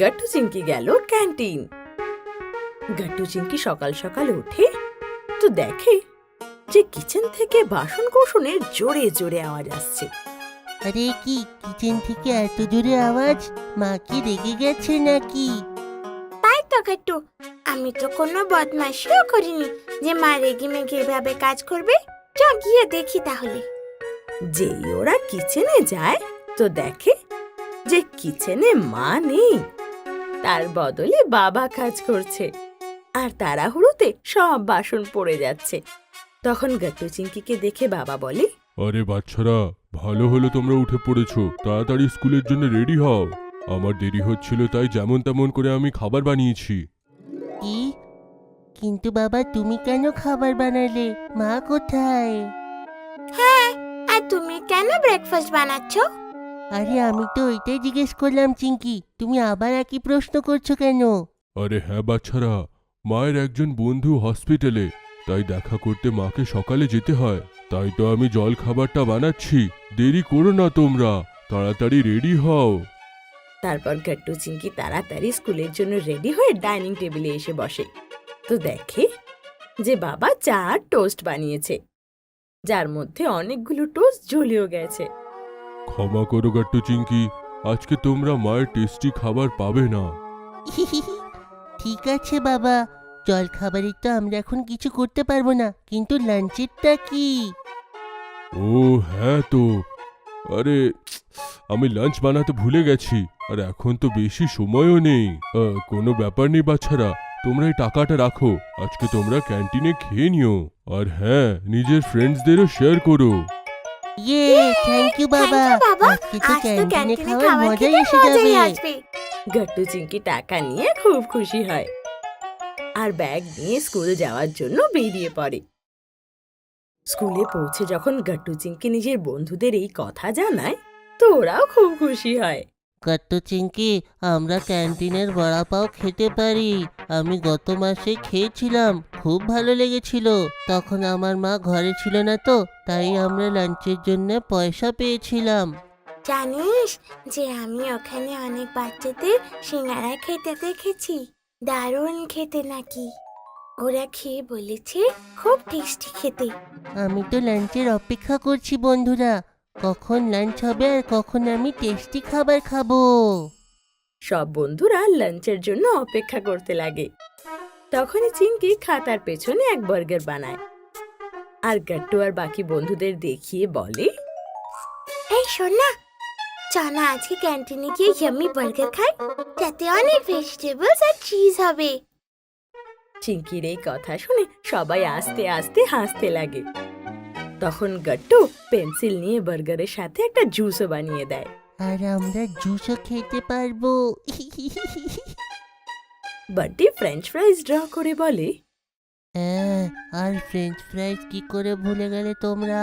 গাট্টু চিংকি গেল ক্যান্টিন। গাট্টু চিংকি সকাল সকাল উঠে তো দেখে যে কিচেন থেকে বাসন কোসনের জোরে জোরে আওয়াজ আসছে। আরে কি কিচেন থেকে এত জোরে আওয়াজ? মা কি রেগে গেছে নাকি? তাই তো গাট্টু, আমি তো কোনো বদমাশিও করিনি যে মা রেগে মেগে এভাবে কাজ করবে। চ গিয়ে দেখি তাহলে। যেই ওরা কিচেনে যায় তো দেখে যে কিচেনে মা নেই, তার বদলে বাবা কাজ করছে আর তাড়াহুড়োতে সব বাসন পড়ে যাচ্ছে। তখন গাট্টু চিংকিকে দেখে বাবা বলে, আরে বাচ্চারা, ভালো হলো তোমরা উঠে পড়েছো। তাড়াতাড়ি স্কুলের জন্য রেডি হও। আমার দেরি হচ্ছিল, তাই যেমন তেমন করে আমি খাবার বানিয়েছি। কি? কিন্তু বাবা তুমি কেন খাবার বানালে? মা কোথায়? হ্যাঁ, আর তুমি কেন ব্রেকফাস্ট বানাচ্ছ? আরে আমি তো ওইটাই জিজ্ঞেস করলাম চিঙ্কি, তুমি আবার একই প্রশ্ন করছো কেন? আরে হ্যাঁ বাচ্চারা, মায়ের একজন বন্ধু হসপিটালে, তাই দেখা করতে মাকে সকালে যেতে হয়। তাই তো আমি জল খাবারটা বানাচ্ছি। দেরি করো না তোমরা, তাড়াতাড়ি রেডি হও। তারপর গাট্টু চিংকি তাড়াতাড়ি স্কুলের জন্য রেডি হয়ে ডাইনিং টেবিলে এসে বসে। তো দেখে যে বাবা চা আর টোস্ট বানিয়েছে, যার মধ্যে অনেকগুলো টোস্ট জ্বলেও গেছে। ক্ষমা করো গাট্টু চিংকি, আজকে তোমরা মায়ের টেস্টি খাবার পাবে না। ঠিক আছে বাবা, জল খাবারের তো আমরা এখন কিছু করতে পারবো না, কিন্তু লাঞ্চেরটা কি? ও হ্যাঁ তো, আরে আমি লাঞ্চ বানাতে ভুলে গেছি, আর এখন তো বেশি সময়ও নেই। কোনো ব্যাপার নেই বাচ্চারা, তোমরা এই টাকাটা রাখো। আজকে তোমরা ক্যান্টিনে খেয়ে নিও, আর হ্যাঁ, নিজের ফ্রেন্ডসদেরও শেয়ার করো। ইয়ে, থ্যাংক ইউ বাবা। Thank you, বাবা। আজকে তো আজ তো ক্যান্টিনে ক্যান্টিনে খাওয়ার খাবার মজাই খেতে এসে মজাই যাবে। আসবে। গাট্টু চিংকি টাকা নিয়ে খুব খুশি হয় আর ব্যাগ নিয়ে স্কুল যাওয়ার জন্য বেরিয়ে পড়ে। স্কুলে পৌঁছে যখন গাট্টু চিংকি নিজের বন্ধুদের এই কথা জানায় তো ওরাও খুব খুশি হয়। গাট্টু চিংকি, আমরা ক্যান্টিনের বড়া পাও খেতে পারি। আমি গত মাসে খেয়েছিলাম, খুব ভালো লেগেছিল। তখন আমার মা ঘরে ছিল না তো, তাই আমরা লাঞ্চের জন্য পয়সা পেয়েছিলাম। জানিস যে আমি ওখানে অনেক বাচ্চাদের সিঙ্গারা খেতে দেখেছি। দারুণ খেতে নাকি। ওরা খেয়ে বলেছে খুব টেস্টি খেতে। আমি তো লাঞ্চের অপেক্ষা করছি বন্ধুরা, কখন লাঞ্চ হবে আর কখন আমি টেস্টি খাবার খাবো। সব বন্ধুরা লাঞ্চের জন্য অপেক্ষা করতে লাগে। তখনই চিংকি খাতার পেছনে এক বার্গার বানায় আর গাট্টু আর বাকি বন্ধুদের দেখিয়ে বলে, এই শোন না, চল না আজকে ক্যান্টিনে গিয়ে ইয়াম্মি বার্গার খাই, যাতে অনেক ভেজিটেবলস আর চিজ হবে। চিংকির এই কথা শুনে সবাই আস্তে আস্তে হাসতে লাগে। তখন গাট্টু পেন্সিল নিয়ে বার্গারের সাথে একটা জুসও বানিয়ে দেয়। আর আমরা জুসও খেতে পারবো। বাড্ডি ফ্রেঞ্চ ফ্রাইজ ড্র করে বলে, হ্যাঁ, আর ফ্রেঞ্চ ফ্রাইজ কি করে ভুলে গেলে তোমরা?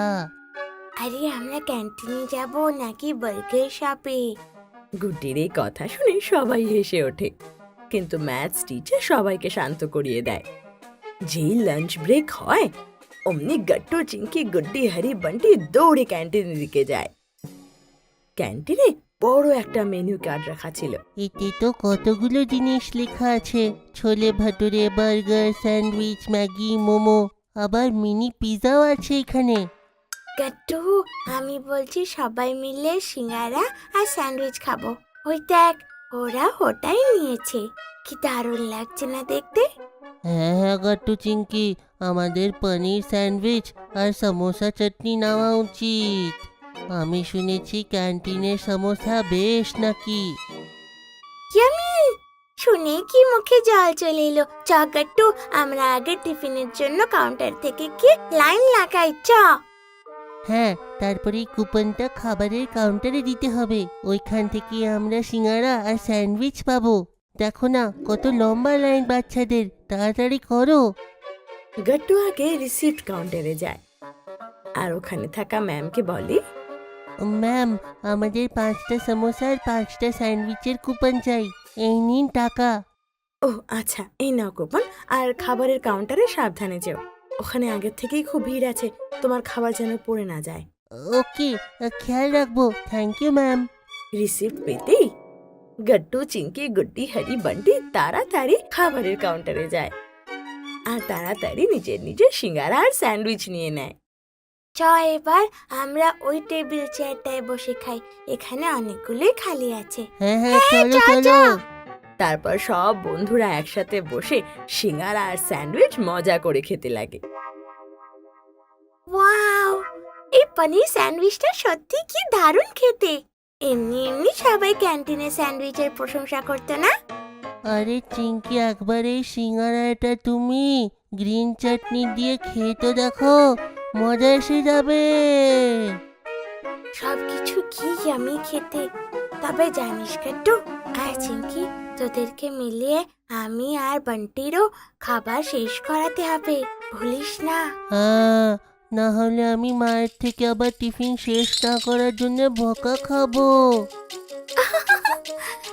আরে আমরা ক্যান্টিনে যাব নাকি বার্গার শপে? গুড্ডির এই কথা শুনে সবাই হেসে ওঠে, কিন্তু ম্যাথস টিচার সবাইকে শান্ত করিয়ে দেয়। যেই লাঞ্চ ব্রেক হয় অমনি গাট্টু চিংকি গুড্ডি হরি বান্টি দৌড়ে ক্যান্টিনের দিকে যায়। ক্যান্টিনে বড় একটা মেনু কার্ড রাখা ছিল। এতে তো কতগুলো জিনিস লেখা আছে, chole bhature, burger, sandwich, Maggi, momo, আবার মিনি পিৎজাও আছে এখানে। গাট্টু, আমি বলছি সবাই মিলে সিঙ্গারা আর স্যান্ডউইচ খাবো। ওই দেখ, ওরা ওটাই নিয়েছে। কি দারুণ লাগছে না দেখতে? হ্যাঁ হ্যাঁ গাট্টু চিংকি, আমাদের পনির স্যান্ডউইচ আর সমোসা চাটনি নেওয়া উচিত। আমি শুনেছি ক্যান্টিনের সমোসা বেশ নাকি। ইয়ামি! শুনে কি মুখে জল চলে এলো। চ গাট্টু, আমরা আগে টিফিনের জন্য কাউন্টার থেকে গিয়ে লাইন লাগাই। চ। হ্যাঁ, তারপরে এই কুপনটা খাবারের কাউন্টারে দিতে হবে। ওইখান থেকে আমরা সিঙ্গারা আর স্যান্ডউইচ পাবো। দেখো না কত লম্বা লাইন বাচ্চাদের, তাড়াতাড়ি করো। গাট্টু আগে রিসিপ্ট কাউন্টারে যায় আর ওখানে থাকা ম্যামকে বলে, ম্যাম, আমাদের 5টা সমোসা আর 5টা স্যান্ডউইচের কুপন চাই। এই নিন টাকা। ও আচ্ছা, এই নাও কুপন, আর খাবারের কাউন্টারে সাবধানে যেও। ওখানে আগের থেকেই খুব ভিড় আছে, তোমার খাবার যেন পড়ে না যায়। ওকে, খেয়াল রাখবো। Thank you ma'am. রিসিপ্ট পেতেই গট্টু চিংকি গুড্ডি হরি বান্টি তাড়াতাড়ি খাবারের কাউন্টারে যায় আর তাড়াতাড়ি নিজের নিজের সিঙ্গারা আর স্যান্ডউইচ নিয়ে নেয়। চ এবার আমরা ওই টেবিল চেয়ারটায় বসে খাই, এখানে অনেকগুলোই খালি আছে। হ্যাঁ হ্যাঁ চলো চল, চলো। চল। তারপর সব বন্ধুরা একসাথে বসে সিঙ্গারা আর স্যান্ডউইচ মজা করে খেতে লাগে। ওয়াও, এই পনির স্যান্ডউইচটা সত্যি কি দারুণ খেতে। এমনি এমনি সবাই ক্যান্টিনে স্যান্ডউইচের প্রশংসা করতো না? আরে চিঙ্কি, একবার এই সিঙ্গারাটা তুমি গ্রিন চাটনি দিয়ে খেয়ে তো দেখো, মজা এসে যাবে। সবকিছু কি ইয়ামি খেতে। তবে জানিস গট্টু আর চিঙ্কি, তোদেরকে মিলিয়ে আমি আর বান্টিরও খাবার শেষ করাতে হবে, ভুলিস না। হ্যাঁ, না হলে আমি মায়ের থেকে আবার টিফিন শেষ না করার জন্য বকা খাবো।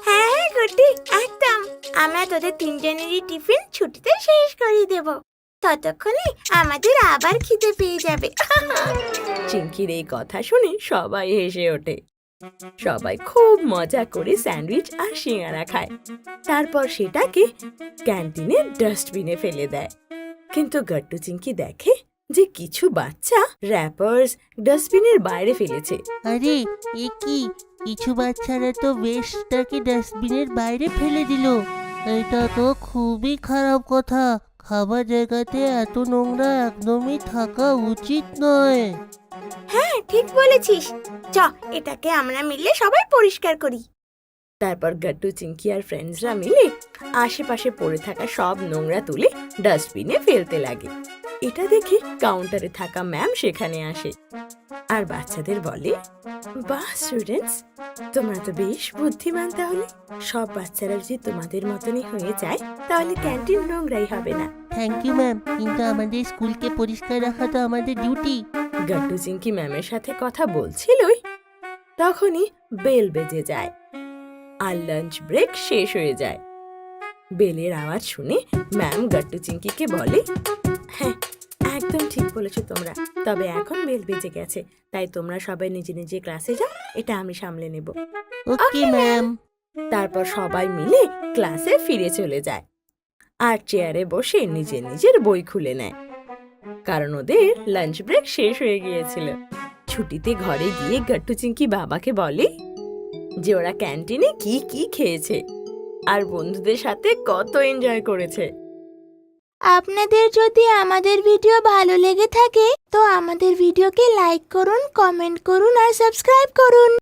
হ্যাঁ হ্যাঁ গুড্ডি, একদম। আমরা তোদের তিনজনেরই টিফিন ছুটিতে শেষ করে দেব। ততক্ষণে আমাদের আবার খিদে পেয়ে যাবে। চিংকির এই কথা শুনে সবাই হেসে ওঠে। সবাই খুব মজা করে স্যান্ডউইচ আর সিঙ্গারা খায়। তারপর সেটাকে ক্যান্টিনের ডাস্টবিনে ফেলে দেয়। কিন্তু গট্টু চিংকি দেখে যে কিছু বাচ্চা র্যাপার্স ডাস্টবিনের বাইরে ফেলেছে। আরে এ কি, কিছু বাচ্চারা তো ওয়েস্টটাকে ডাস্টবিনের বাইরে ফেলে দিল। এটা তো খুবই খারাপ কথা। খাবার জায়গাতে এত নোংরা একদমই থাকা উচিত নয়। হ্যাঁ ঠিক বলেছিস। চ এটাকে আমরা মিলে সবাই পরিষ্কার করি। তারপর গট্টু চিংকি আর ফ্রেন্ডসরা মিলে আশেপাশে পড়ে থাকা সব নোংরা তুলে ডাস্টবিনে ফেলতে লাগে। এটা দেখে কাউন্টারে থাকা ম্যাম সেখানে আসে আর বাচ্চাদের বলে, বাহ স্টুডেন্টস, তোমরা তো বেশ বুদ্ধিমান। তাহলে সব বাচ্চারা যদি তোমাদের মতনই হয়ে যায় তাহলে ক্যান্টিন নোংরাই হবে না। থ্যাংক ইউ ম্যাম, কিন্তু আমাদের স্কুলকে পরিষ্কার রাখা তো আমাদের ডিউটি। গট্টু চিংকি ম্যামের সাথে কথা বলছিলই তখনই বেল বেজে যায় আর লাঞ্চ ব্রেক শেষ হয়ে যায়। বেলের আওয়াজ শুনে ম্যাম গট্টু চিংকিকে বলে, হ্যাঁ একদম ঠিক বলেছো তোমরা, তবে এখন বেল বেজে গেছে, তাই তোমরা সবাই নিজে নিজে ক্লাসে যাও, এটা আমি সামলে নেব। Okay ma'am. তারপর সবাই মিলে ক্লাসে ফিরে চলে যায় আর চেয়ারে বসে নিজের নিজের বই খুলে নেয়, কারণ ওদের লাঞ্চ ব্রেক শেষ হয়ে গিয়েছিল। ছুটিতে ঘরে গিয়ে গট্টু চিংকি বাবাকে বলে যে ওরা ক্যান্টিনে কি কি খেয়েছে আর বন্ধুদের সাথে কত এনজয় করেছে। আপনাদের যদি আমাদের ভিডিও ভালো লেগে থাকে তো আমাদের ভিডিওকে লাইক করুন, কমেন্ট করুন আর সাবস্ক্রাইব করুন।